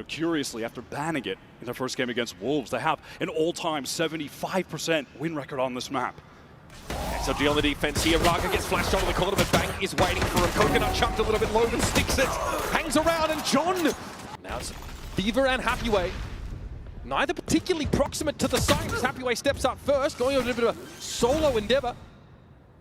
curiously, after banning it in their first game against Wolves, they have an all-time 75% win record on this map. XLG on the defense here. Raga gets flashed onto the corner, but Bang is waiting for him. Coconut chucked a little bit low, but sticks it. Hangs around, and John. Now it's Beaver and Happyway. Neither particularly proximate to the site as Happyway steps up first, going on a little bit of a solo endeavor.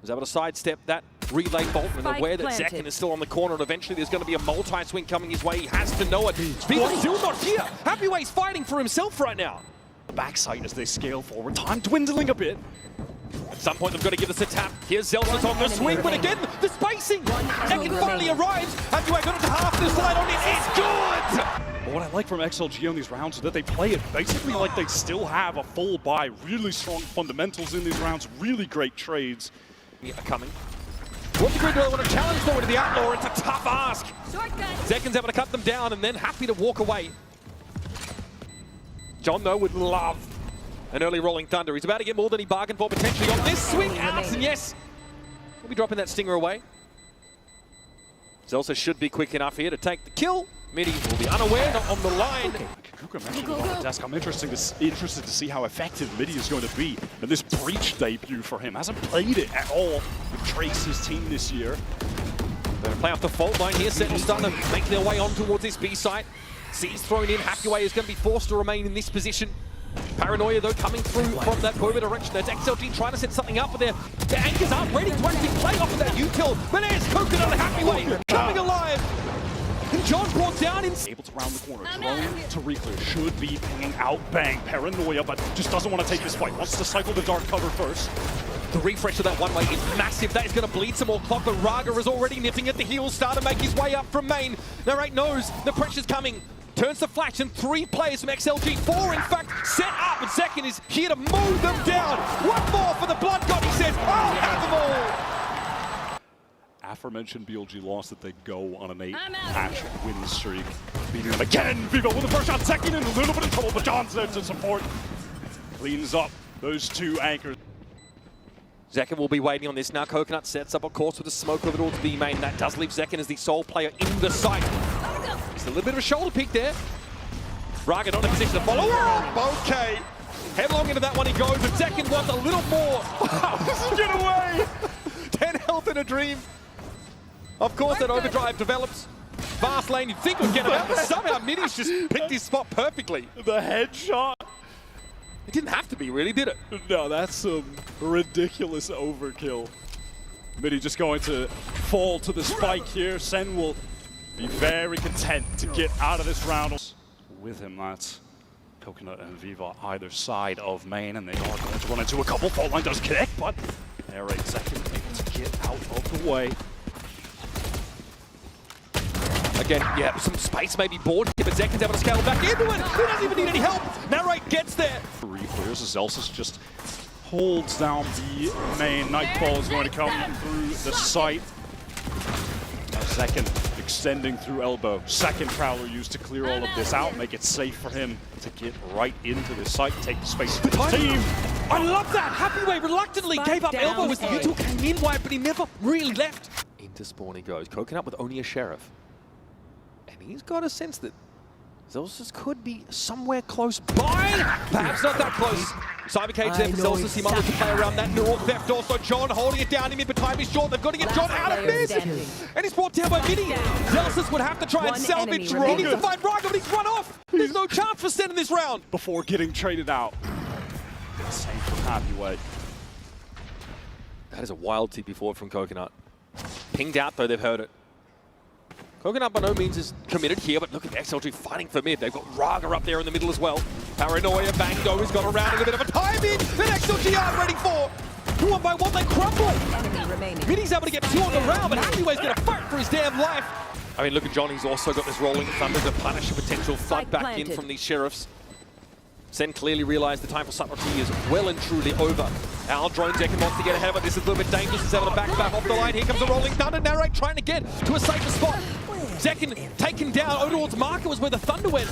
Was able to sidestep that relay bolt and aware that Zekin is still on the corner, and eventually there's going to be a multi-swing coming his way. He has to know it. Beaver's still not here. Happyway's fighting for himself right now. Backside as they scale forward, time dwindling a bit. At some point, they've got to give us a tap. Here's Zelsus on the swing, but again, the spacing. Zekin finally arrives. Happyway got it to half the slide on it. It's good! But what I like from XLG on these rounds is that they play it basically like they still have a full buy, really strong fundamentals in these rounds, really great trades. Coming. What degree do I want to challenge though into the Outlaw? It's a tough ask. Zekin's able to cut them down and then happy to walk away. John, though, would love an early Rolling Thunder. He's about to get more than he bargained for potentially on this swing out, and yes, we'll be dropping that stinger away. Zelsa should be quick enough here to take the kill. Midi will be unaware, not on the line. Kuka mentioned on the desk. I'm interested to see how effective Midi is going to be in this Breach debut for him. Hasn't played it at all with Trace, his team this year. They're play off the fault line here. Sentinel starting to make their way on towards this B site. C's thrown in. Happyway is going to be forced to remain in this position. Paranoia, though, coming through from that Boba direction. There's XLG trying to set something up, but their anchors aren't ready to actually play off of that util. But there's Coconut and Happyway coming alive. And John brought down in. Able to round the corner. Drone to reclear. Should be pinging out Bang. Paranoia, but just doesn't want to take this fight. Wants to cycle the dark cover first. The refresh of that one-way is massive. That is going to bleed some more clock, but Raga is already nipping at the heels. Start to make his way up from main. Narrate knows the pressure's coming. Turns the flash, and 3 players from XLG, 4 in fact, set up, and Zekin is here to mow them down. One more for the Blood God, he says, I'll have them all. Aforementioned BLG lost that they go on an 8-match win streak. Beating them again. Vivo with the first shot. Zekin in a little bit of trouble, but John's there to support. Cleans up those 2 anchors. Zekin will be waiting on this now. Coconut sets up, of course, with a smoke over towards B main. That does leave Zekin as the sole player in the site. Just a little bit of a shoulder pick there. Raga not in a position to follow. Oh, okay. Headlong into that one he goes, but Zekin wants a little more. How does he get away? 10 health in a dream. Of course, that overdrive develops. Fast lane, you'd think would get him out, but somehow Midi's just picked his spot perfectly. The headshot. It didn't have to be, really, did it? No, that's some ridiculous overkill. Midi just going to fall to the spike here. SEN will be very content to get out of this round. With him, that's Coconut and Viva either side of main, and they are going to run into a couple. Fault line does connect, but Narrate Zekin able to get out of the way. Again, yeah, some space may be bored here, but Zekin's able to scale back into it. He doesn't even need any help. Narrate gets there. Reclears as Zelsus just holds down the main. Nightfall is going to come through the site. Zekin extending through elbow. Second Prowler used to clear all of this out, make it safe for him to get right into the site, take the space for the team. I love that. Happyway reluctantly gave up elbow as the util came in wide, but he never really left. Into spawn he goes. Coconut with only a sheriff. And he's got a sense that Zelsus could be somewhere close by. Perhaps not that close. Cyber cage there for Zelsus. He might look to play around that neural theft. Also, John holding it down in mid, but time is short. They've got to get John out of mid. And he's brought down by Midi. Zelsus would have to try and salvage. He needs to find Raga, but he's run off. There's no chance for SEN in this round. Before getting traded out. Same from Happyway. That is a wild TP forward from Coconut. Pinged out, though, they've heard it. Coconut by no means is committed here, but look at XLG fighting for mid. They've got Raga up there in the middle as well. Paranoia, Bango has got around in a bit of a timing that XLG aren't ready for. One by one, they crumble. Midi's able to get 2 on the round, but Happyway's going to fight for his damn life. I mean, look at John. He's also got this Rolling Thunder to punish a potential flood back in from these sheriffs. SEN clearly realized the time for subtlety is well and truly over. Al drone Zekin wants to get ahead of it. This is a little bit dangerous. He's able to back off the line. Here comes a Rolling Thunder. Narrate trying to get to a safer spot. Zekin taken down. Odor's marker was where the Thunder went.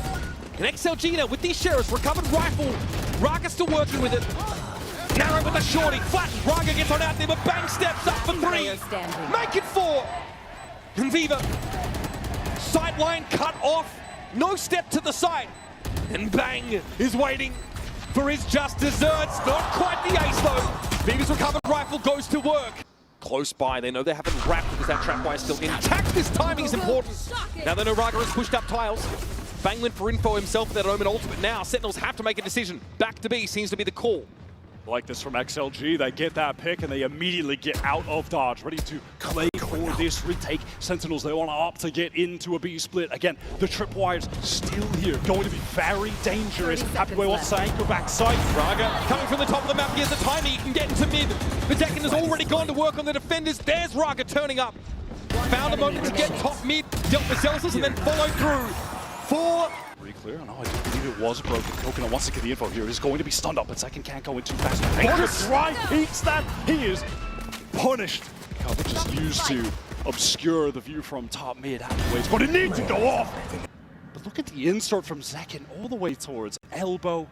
And XLG now with these sheriffs. Recovered rifle. Raga still working with it. Narrate with a shorty. Flattens. Raga gets on out there, but Bang steps up for 3. Make it 4. And Viva. Sideline cut off. no step to the side. And Bang is waiting for his just desserts. Not quite the ace though. Viva's recovered rifle goes to work. Close by, they know they haven't wrapped because that trap wire is still intact. This timing is important. Now they know Raga has pushed up tiles. Bang went for info himself with that Omen ultimate. Now Sentinels have to make a decision. Back to B seems to be the call. Like this from XLG, they get that pick and they immediately get out of dodge, ready to play for this retake. Sentinels, they want to opt to get into a B split. Again, the tripwire's still here, going to be very dangerous. Happyway wants to anchor back side. Raga coming from the top of the map, he has the timing, he can get into mid. Zekken has already gone to work on the defenders. There's Raga turning up. Found a moment to get top mid, dealt with Celsius and then followed through. 4. Pretty clear. No, I do believe it was broken. Coconut wants to get the info here. He's going to be stunned up, but Second can't go in too fast. Dangerous right, peeks that. He is punished. Coverage is used to obscure the view from top mid. Happyway's going to need to go off. But look at the insert from Zekken all the way towards elbow.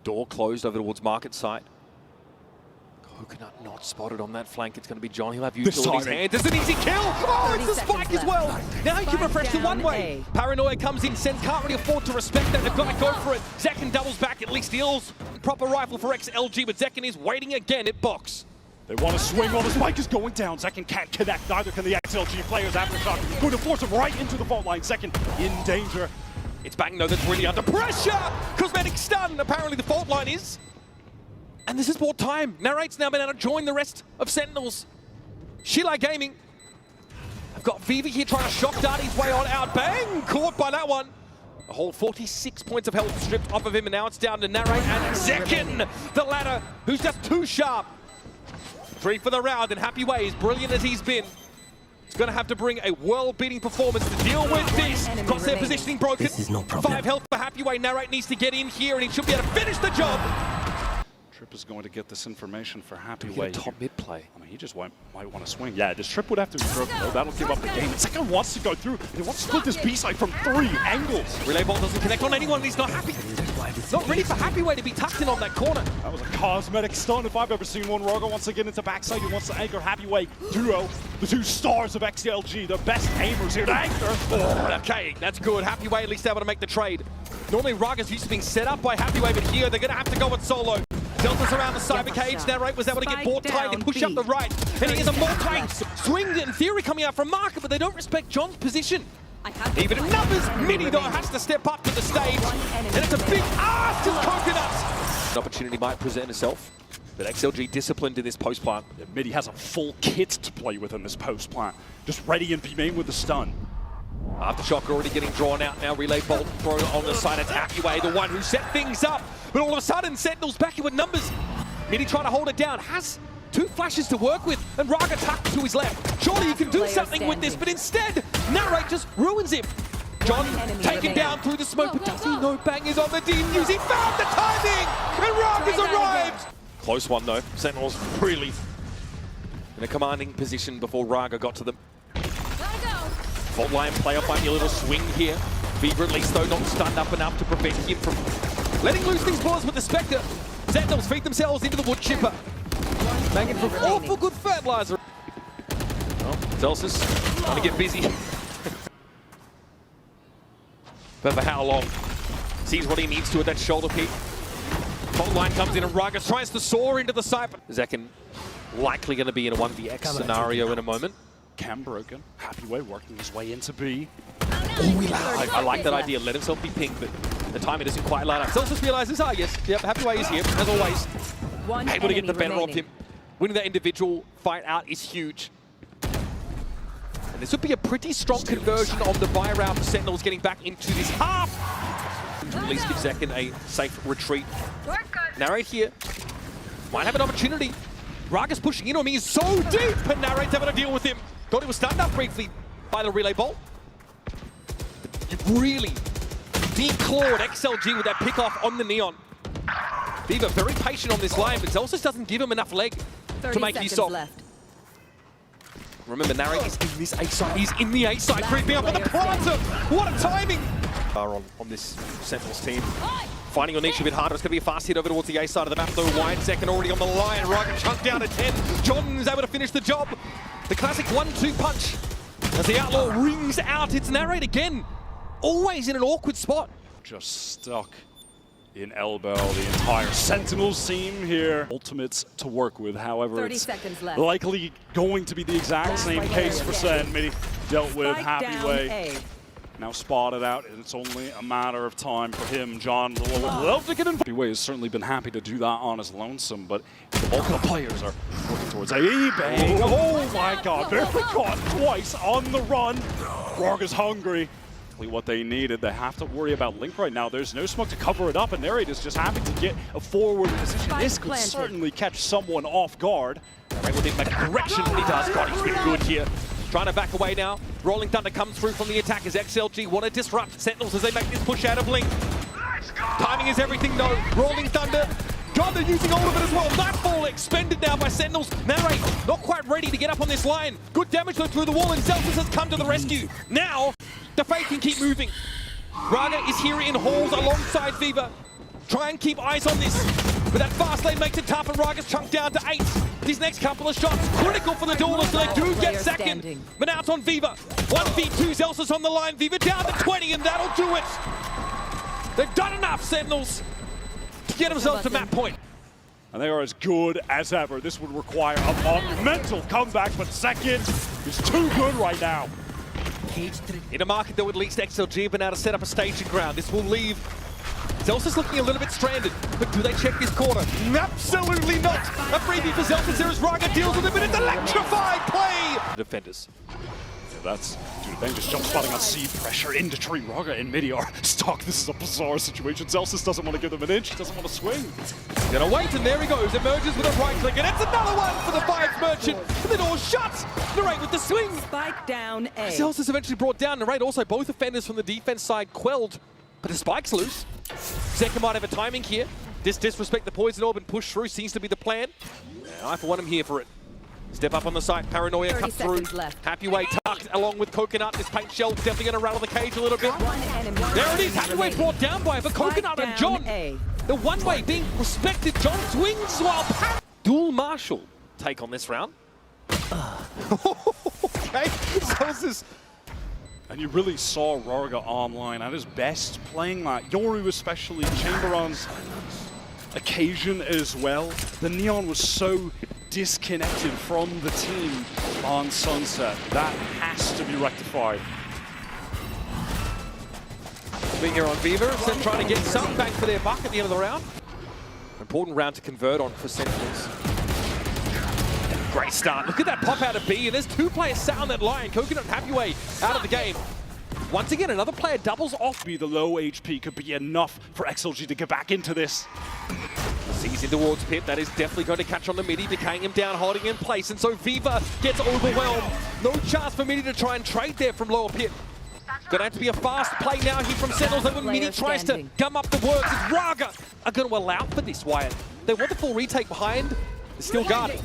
Door closed over towards market side. Coconut not spotted on that flank. It's going to be John. He'll have utility in his hand. It's an easy kill. Oh, it's the spike as well. Now he can refresh to one way. Paranoia comes in. Sen can't really afford to respect that. They've got to go for it. Zekken doubles back. At least steals. Proper rifle for XLG, but Zekken is waiting again at box. They want to swing while the spike is going down. Zekken can't connect. Neither can the XLG players. Aftershock going to force him right into the fault line. Zekken in danger. It's Bang though that's really under pressure. Cosmetic stun. Apparently the fault line is. And this has bought time. Narrate's now been able to join the rest of Sentinels. Shilai Gaming have got Viva here trying to shock dart his way on out. Bang! Caught by that one. A whole 46 points of health stripped off of him, and now it's down to Narrate and Zekken, the ladder, who's just too sharp. 3 for the round, and Happy Way, as brilliant as he's been, he's going to have to bring a world-beating performance to deal with this. Crosshair positioning broken. This is no problem. 5 health for Happy Way. Narrate needs to get in here, and he should be able to finish the job. Trip is going to get this information for Happy Get Way. a top mid play. I mean, he just might want to swing. Yeah, this Trip would have to be broken, though. That'll give up the game. Second wants to go through. He wants to split this B side from 3 angles. Relay ball doesn't connect on anyone, and he's not happy. Not ready for Happy Way to be tucked in on that corner. That was a cosmetic stun if I've ever seen one. Raga wants to get into backside. He wants to anchor Happy Way. Duo, the 2 stars of XLG, the best aimers here to anchor. Oh, okay, that's good. Happy Way at least able to make the trade. Normally Raga's used to being set up by Happy Way, but here they're going to have to go with solo. Delta's around the cyber cage. Narrate was able to get bought tight and push up the right. And he has a multi-swing in theory coming out from Marker, but they don't respect John's position. Even in numbers, Mini though has to step up to the stage. And it's a big ask to Coconuts. An opportunity might present itself, but XLG disciplined in this post plant. Yeah, Midi has a full kit to play with in this post plant. Just ready and be main with the stun. Aftershock already getting drawn out now. Relay bolt thrown on the side. It's Happy Way, the one who set things up. But all of a sudden, Sentinel's back in with numbers. Midi trying to hold it down. Has 2 flashes to work with. And Raga tucked to his left. Surely you can do something with this, but instead, Narrate just ruins him. John taken down through the smoke, but does he know Bang is on the defuse? He found the timing! And Raga's arrived! Close one though. Sentinels really in a commanding position before Raga got to them. Fault line player finding a little swing here. Viva at least though not stunned up enough to prevent him from letting loose these balls with the Spectre. Sentinels feed themselves into the wood chipper. Banging from awful good fertilizer. Well, Celsius trying to get busy. But for how long? Sees what he needs to at that shoulder peak. Fault line comes in and Raga tries to soar into the side. Zekken likely going to be in a 1vx scenario in a moment. Cam broken. Happy Way working his way into B. Oh, I like that idea. Let himself be pinged, but the timing isn't quite lined up. Celsius realizes, yes, yep, Happy Way is here, as always. Able to get the better of him. Winning that individual fight out is huge. And this would be a pretty strong conversion on the buy round for Sentinels getting back into this half. To at least give Zekken a safe retreat. Narrate here. Might have an opportunity. Raga's pushing in on me, he's so deep, and Narrate's able to deal with him. Thought he was stunned up briefly by the relay bolt. Really declawed XLG with that pick off on the Neon. Viva very patient on this line, but Celsius doesn't give him enough leg to make use of. Remember, Narrate is in this A side. He's in the A side, creeping up on the planter. What a timing! On this Sentinels team. Finding your niche a bit harder. It's going to be a fast hit over towards the A side of the map, though. Wide Zekken already on the line. Raga chunked down to 10. John is able to finish the job. The classic 1-2 punch. As the Outlaw rings out, it's Narrate again. always in an awkward spot. Just stuck in elbow. The entire Sentinels team here. Ultimates to work with, however, 30 it's seconds left. likely going to be the exact same case for Sen. Midi dealt with happy way. Now spotted out, and it's only a matter of time for him. John will love to get in. Happy way has certainly been happy to do that on his lonesome, but the bulk of the players are working towards A-bang. Oh my god, barely caught twice on the run. Rarga's hungry. What they needed. They have to worry about Link right now. There's no smoke to cover it up, and Narrate is just happy to get a forward position. This could certainly catch someone off guard. Right with him, make a correction, and he does. God, he's been good here. Trying to back away now. Rolling Thunder comes through from the attack as XLG want to disrupt Sentinels as they make this push out of Link. Timing is everything though. Rolling Thunder. God, they're using all of it as well. Nightfall expended now by Sentinels. Narrate not quite ready to get up on this line. Good damage though through the wall, and Zelsus has come to the rescue. Now, the Fate can keep moving. Raga is here in halls alongside Viva. Try and keep eyes on this. But that fast lane makes it tough, and Raga's chunked down to 8. These next couple of shots, critical for the duelers, so they do get second. But now it's on Viva. 1v2, Zelsus on the line. Viva down to 20, and that'll do it. They've done enough, Sentinels, to get themselves to map point. And they are as good as ever. This would require a monumental comeback, but second is too good right now. In a market that would at least XLG have been able to set up a staging ground. This will leave Zelsus looking a little bit stranded, but do they check this corner? Absolutely not! A freebie for Zelsus here as Raga deals with him, but it's electrified play! Defenders. That's due to just jump spotting on C, pressure into tree. Raga and Midi are stuck. This is a bizarre situation. Zelsus doesn't want to give them an inch, he doesn't want to swing. Gonna wait, and there he goes. Emerges with a right click, and it's another one for the 5 merchant. And the door shuts. Narrate with the swing. Spike down A. Zelsus eventually brought down. Narrate also both offenders from the defense side quelled, but the spike's loose. Second might have a timing here. Disrespect the poison orb and push through seems to be the plan. I for one am here for it. Step up on the site, Paranoia cut through. Happy Way tucked along with Coconut. This paint shell definitely going to rattle the cage a little bit. There it is, Happy Way brought down by it, but Coconut and John, the one way being respected. John swings while Dual Marshall take on this round. Okay, Zelsus. And you really saw Rarga online at his best playing that. Yoru especially, Chamberon's occasion as well. The Neon was so disconnected from the team on Sunset. That has to be rectified. Being here on Viva, Sen trying to get some bang for their buck at the end of the round. Important round to convert on for Sentinels. Great start. Look at that pop out of B, and there's 2 players sat on that line. Coconut and Happy Way out of the game. Once again, another player doubles off. The low HP could be enough for XLG to get back into this. Sees in towards Pip. That is definitely going to catch on the Midi, decaying him down, holding him in place. And so Viva gets overwhelmed. No chance for Midi to try and trade there from lower Pip. Gonna have to be a fast play now here from Sentinels. And when Midi tries to gum up the works, it's Raga are going to allow for this, Wyatt. They want the full retake behind. They're still guarding.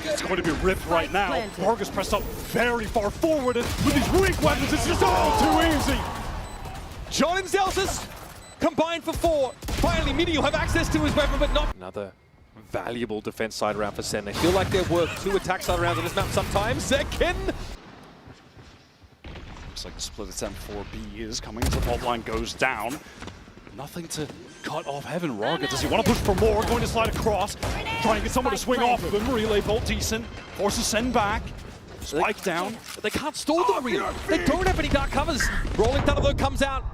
It's going to be ripped right now. Rarga's pressed up very far forward, and with these weak weapons, it's just all too easy. John and Zelsus combined for 4. Finally, Midi will have access to his weapon, but not. Another valuable defense side round for Sen. They feel like they're worth 2 attack side rounds on this map sometimes. Second. Looks like the split attempt for B is coming as the fault line goes down. Nothing to cut off Heaven. Rarga, does he want to push for more? Going to slide across, trying to get someone to swing off of him. Relay bolt decent, forces Sen back. Spike down. They can't stall the relay. They don't have any dark covers. Rolling Thunder though comes out.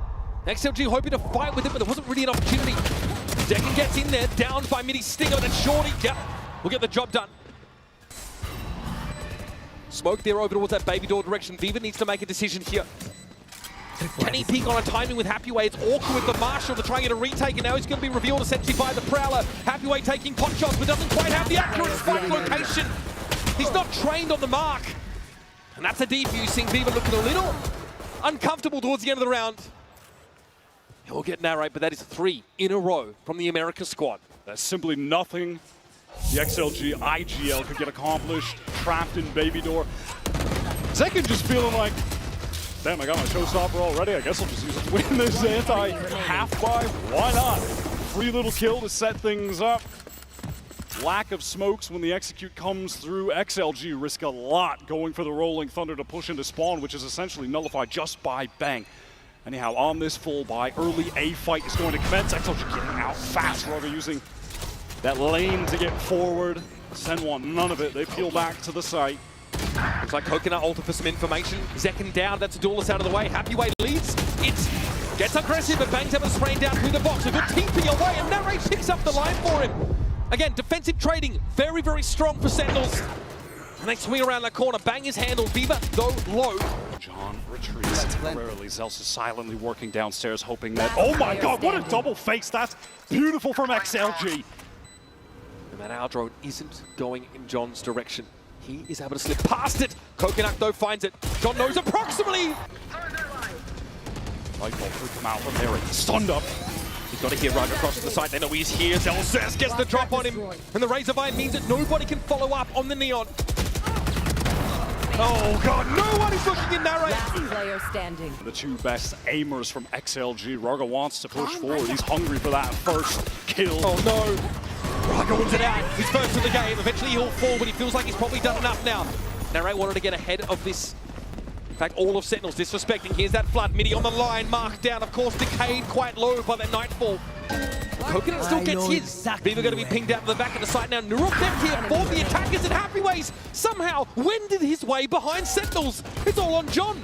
XLG hoping to fight with it, but there wasn't really an opportunity. Decken gets in there, down by Midi Stinger, and Shorty, yep, will get the job done. Smoke there over towards that baby door direction. Viva needs to make a decision here. Can he peek on a timing with Happy Way? It's awkward with the Marshall to try and get a retake, and now he's going to be revealed essentially by the Prowler. Happy Way taking pot shots, but doesn't quite have the accurate spike location. He's not trained on the mark. And that's a defuse, seeing Viva looking a little uncomfortable towards the end of the round. He'll get Narrate, but that is 3 in a row from the America squad. That's simply nothing the XLG IGL could get accomplished. Trapped in baby door. Second just feeling like, damn, I got my showstopper already. I guess I'll just use it to win this anti-half-buy. Why not? Free little kill to set things up. Lack of smokes when the execute comes through. XLG risk a lot going for the Rolling Thunder to push into spawn, which is essentially nullified just by Bang. Anyhow, on this full buy, early A fight is going to commence. XLG getting out fast. Roger using that lane to get forward. SEN want none of it. They peel back to the site. Looks like Coconut ulted for some information. Zekken down, that's a duelist out of the way. Happyway leads. It gets aggressive, but bangs up a spraying down through the box. A good TP away, and Narrate picks up the line for him. Again, defensive trading, very, very strong for Sentinels. And they swing around that corner. Bang is handled. Viva, though, low. John retreats temporarily. Zels is silently working downstairs, hoping that... Oh my god, what a double face! That's beautiful from XLG. And that our drone isn't going in John's direction. He is able to slip past it. Coconut, though, finds it. John knows approximately. Lightball could come out from there. It's stunned up. He's got to hit right across to the side. They know he's here. Zelsis gets the drop on him. And the Razorvine means that nobody can follow up on the Neon. Oh, God. No one is looking in Narrate. Last player standing. The two best aimers from XLG. Raga wants to push forward. He's hungry for that first kill. Oh, no. Raga wins it out. He's first in the game. Eventually he'll fall, but he feels like he's probably done enough now. Narrate wanted to get ahead of this. In fact, all of Sentinels disrespecting. Here's that flood. Midi on the line, marked down. Of course, decayed quite low by that Nightfall. Coconut still gets his. Exactly Viva going to be pinged out to the back of the site now. Nuruk left here for the attackers, and Happyways somehow wended his way behind Sentinels. It's all on John.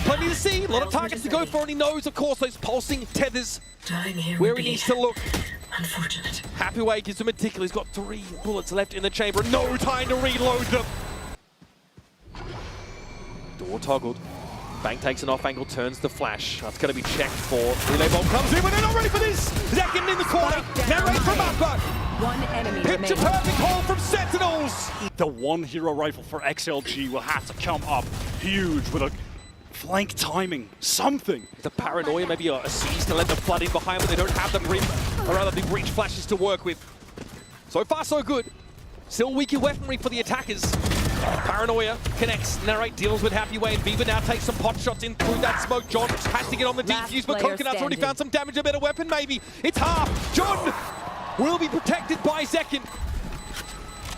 Plenty to see, a lot of targets to go for, and he knows, of course, those pulsing tethers where he needs to look. Unfortunate. Happyway gives him a tickle. He's got 3 bullets left in the chamber. No time to reload them. Door toggled. Bang takes an off angle, turns the flash. That's going to be checked for. Relay bomb comes in, but they're not ready for this. Zekken in the corner. Narrate from Upper. One enemy Picture perfect hole from Sentinels. The one hero rifle for XLG will have to come up huge with a flank timing, something. The paranoia, maybe a seize to let them flood in behind, but they don't have the breach flashes to work with. So far, so good. Still weaker weaponry for the attackers. Paranoia connects. Narrate deals with Happyway, and Viva now takes some pot shots in through that smoke. John has to get on the defuse, but Coconut's already found some damage. A better weapon, maybe. It's half. John will be protected by Zekken.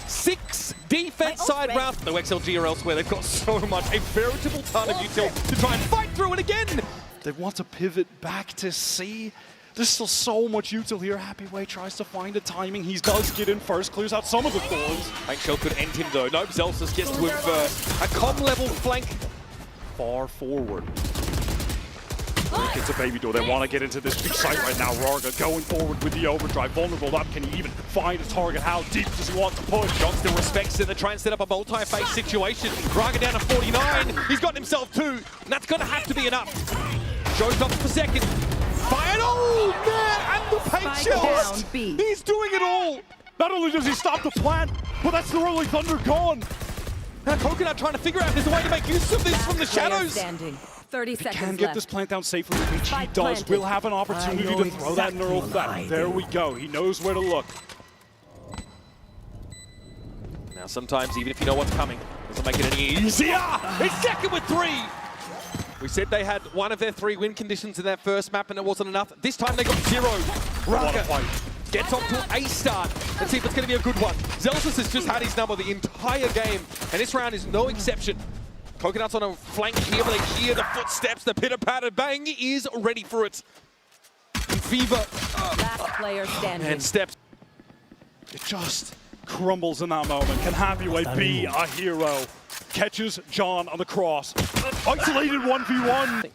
6 defense side rounds. No XLG or elsewhere. They've got so much, a veritable ton of util to try and fight through it again. They want to pivot back to C. There's still so much util here. Happyway tries to find a timing. He does get in first, clears out some of the thorns. Bank Shell could end him though. Nope, Zelsis gets to him first. A com level flank. Far forward. It's a baby door. They want to get into this big site right now. Raga going forward with the overdrive. Vulnerable up. Can he even find a target? How deep does he want to push? John still respects it. They're trying to set up a multi-phase situation. Raga down to 49. He's got himself 2. And that's going to have to be enough. Joe's up for second. Fire! Oh, man! And the paint shells! He's doing it all! Not only does he stop the plant, but that's the early thunder gone. Now Coconut trying to figure out if there's a way to make use of this from the shadows. 30 If he seconds can get this plant down safely, which he does, we'll have an opportunity to throw that neural threat. There we go. He knows where to look. Now sometimes, even if you know what's coming, doesn't make it any easier. It's Zekken with 3! We said they had one of their 3 win conditions in their first map and it wasn't enough. This time they got 0. Raga gets off to an A start. Let's see if it's going to be a good one. Zelsis has just had his number the entire game, and this round is no exception. Coconut's on a flank here, but they hear the footsteps, the pitter-patter. Bang is ready for it. Viva. Last player standing. And steps. It just crumbles in that moment. Can Happyway be a hero? Catches John on the cross. Isolated 1v1.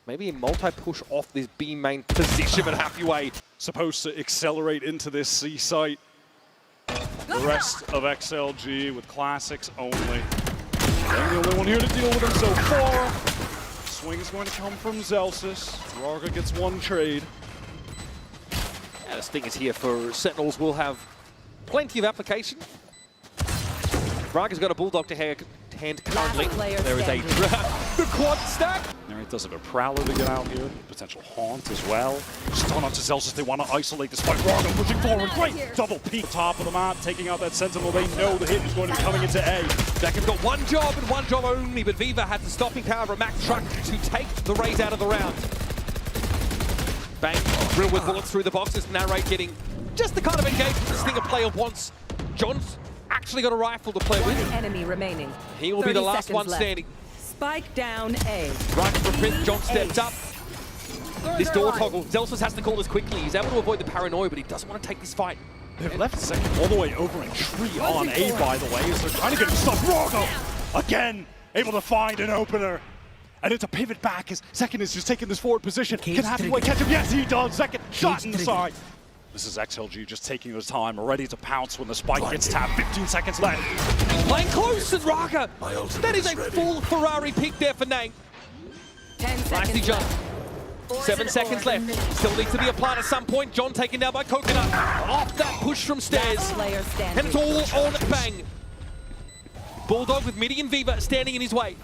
Maybe a multi-push off this B main position, but Happyway supposed to accelerate into this C site. The rest of XLG with classics only. They're the only one here to deal with him so far. Swing is going to come from Zelsis. Raga gets 1 trade. Yeah, this thing is here for Sentinels. Will have plenty of application. Raga's got a Bulldog to hand currently. There is a the quad stack. Narrate does have a Prowler to get out here. Potential Haunt as well. Stun onto Zelsis. They want to isolate this fight. Raga pushing forward. Great double peek. Top of the map, taking out that Sentinel. They know the hit is going to be coming into A. Zekken's got 1 job and 1 job only, but Viva had the stopping power of a Mack truck to take the Rays out of the round. Bang, drill with bullets through the boxes. Narrate getting just the kind of engagement this thing a player wants. John's actually got a rifle to play with. 1 enemy remaining. He will be the last one standing. Spike down A. Right for Prince, John steps up. This door toggle, Zelsus has to call this quickly. He's able to avoid the paranoia, but he doesn't want to take this fight. They've left second all the way over in tree on A, by the way, as they're trying to get stuff. Raga, again, able to find an opener. And it's a pivot back as Second is just taking this forward position. Can Hathaway catch him? Yes, he does. Second shot in the side. This is XLG just taking his time, ready to pounce when the spike gets tapped. 15 seconds left. Playing close and Raga. That is a full Ferrari pick there for Nang. 10 Nicely seconds jumped. left. 7 seconds left. Still needs to be applied at some point. John taken down by Coconut. Off that push from stairs. Last player standing. And it's all on Bang. Bulldog with Midi and Viva standing in his way.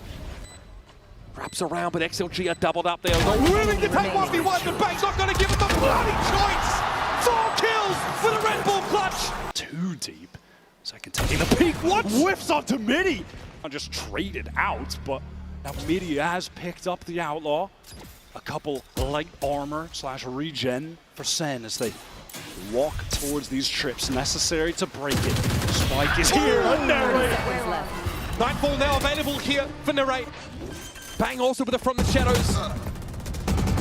Wraps around, but XLG are doubled up there. They're willing to take 1v1, but Bang's not going to give him the bloody choice. 4 kills for the Red Bull clutch. Too deep. Second taking the peek. What? Whiffs onto Midi. I just traded out, but now Midi has picked up the Outlaw. A couple light armor / regen for SEN as they walk towards these trips necessary to break it. Spike is here. And Narrate. Seconds left. Nightfall now available here for Narrate. Bang also with it from the shadows.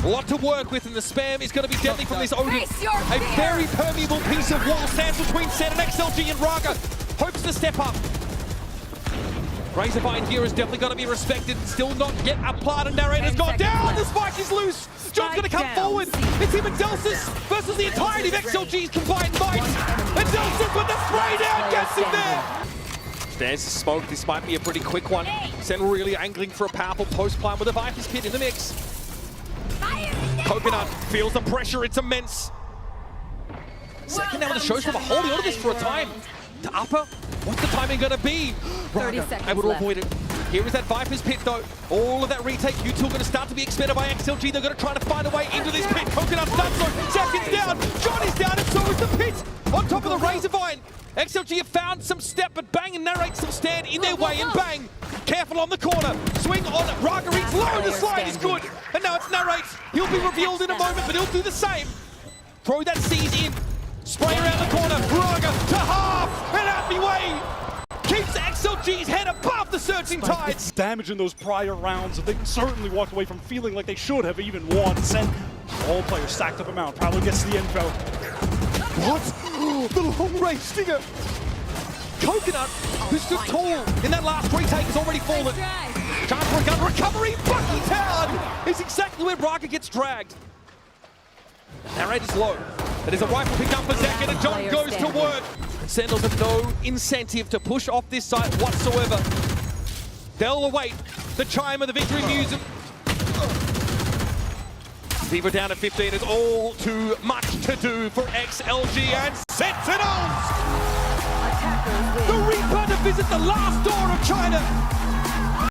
A lot to work with, and the spam is going to be deadly from this Odin. A very permeable piece of wall stands between SEN and XLG, and Raga hopes to step up. Razorvine here is definitely going to be respected. Still not yet applied, and Narrator's gone down. The spike is loose. John's going to come forward. It's him and Delsis versus the entirety of XLG's combined might. And Delsis with the spray down gets him there. There's the smoke. This might be a pretty quick one. SEN really angling for a powerful post climb with a Viper's Pit in the mix. Coconut feels the pressure. It's immense. Second now in the show's from holding on to this for a time. To upper. What's the timing going to be? 30 seconds able to left. avoid it. Here is that Viper's Pit though. All of that retake. You two are going to start to be expended by XLG. They're going to try to find a way into this pit. Coconut's done so. Seconds down. John is down, and so is the pit. On top of the Razorvine. XLG have found some step, but Bang and Narrate still stand in their way, and Bang, careful on the corner. Swing on it. Raga reads low. The slide is good. And now it's Narrate. He'll be revealed in a moment, but he'll do the same. Throw that C's in. Spray around the corner. Raga to half. And out the way. Keeps XLG's head above the surging tides. Damage in those prior rounds that they certainly walked away from feeling like they should have even won. SEN, all players stacked up amount, probably gets the info. What? The long range stinger. Coconut, who stood tall in that last retake, has already fallen. Chance for a gun recovery. Bucky Town is exactly where Raga gets dragged. Narrator's low. That is a rifle picked up for Zek, and John goes to work. Sentinels have no incentive to push off this site whatsoever. They'll await the chime of the victory music. Viva down at 15 is all too much to do for XLG and Sentinels! The Reaper to visit the last door of China.